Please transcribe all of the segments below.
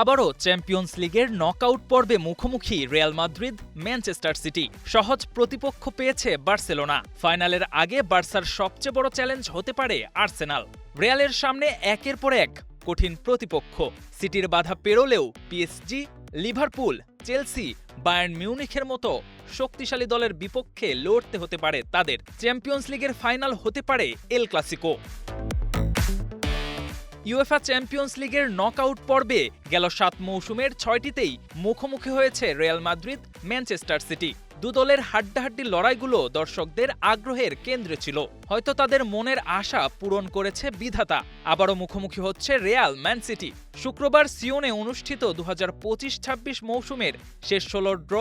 আবারও চ্যাম্পিয়ন্স লিগের নকআউট পর্বে মুখোমুখি রিয়াল মাদ্রিদ ম্যানচেস্টার সিটি। সহজ প্রতিপক্ষ পেয়েছে বার্সেলোনা। ফাইনালের আগে বার্সার সবচেয়ে বড় চ্যালেঞ্জ হতে পারে আর্সেনাল। রিয়ালের সামনে একের পর এক কঠিন প্রতিপক্ষ। সিটির বাধা পেরোলেও পিএসজি, লিভারপুল, চেলসি, বায়ার্ন মিউনিখের মতো শক্তিশালী দলের বিপক্ষে লড়তে হতে পারে তাদের। চ্যাম্পিয়ন্স লিগের ফাইনাল হতে পারে এল ক্লাসিকো। ইউএফা চ্যাম্পিয়ন্স লিগের নকআউট পর্বে গেল ৭ মৌসুমের ৬টিতেই মুখোমুখি হয়েছে রিয়াল মাদ্রিদ ম্যানচেস্টার সিটি। দু দলের হাড্ডাহাড্ডি লড়াইগুলো দর্শকদের আগ্রহের কেন্দ্রে ছিল। হয়তো তাদের মনের আশা পূরণ করেছে বিধাতা। আবারও মুখোমুখি হচ্ছে রিয়াল ম্যান সিটি। শুক্রবার সিওনে অনুষ্ঠিত ২০২৫-২৬ মৌসুমের শেষ ১৬ ড্র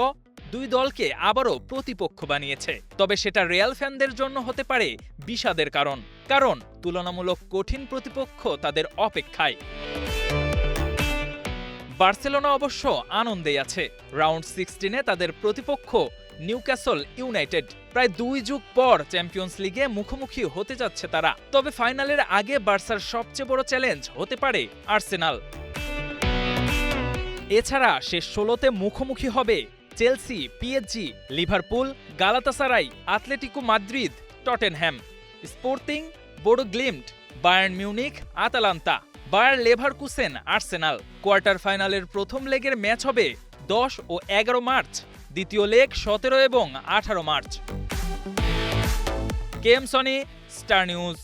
দুই দলকে আবারও প্রতিপক্ষ বানিয়েছে। তবে সেটা রিয়াল ফ্যানদের জন্য হতে পারে বিষাদের কারণ তুলনামূলক কঠিন প্রতিপক্ষ তাদের অপেক্ষায়। বার্সেলোনা অবশ্য আনন্দেই আছে। রাউন্ড 16-এ তাদের প্রতিপক্ষ নিউক্যাসল ইউনাইটেড। প্রায় ২ যুগ পর চ্যাম্পিয়ন্স লিগে মুখোমুখি হতে যাচ্ছে তারা। তবে ফাইনালের আগে বার্সার সবচেয়ে বড় চ্যালেঞ্জ হতে পারে আর্সেনাল। এছাড়া শেষ ১৬তে মুখোমুখি হবে Chelsea, PSG, Liverpool, Galatasaray, Atletico Madrid, Tottenham, Sporting, Bodo Glimt, Bayern Munich, Atalanta, Bayer Leverkusen, Arsenal. Quarter ফাইনালের প্রথম লেগের ম্যাচ হবে ১০ ও ১১ মার্চ, দ্বিতীয় লেগ ১৭ এবং ১৮ March. KM Sony, star news.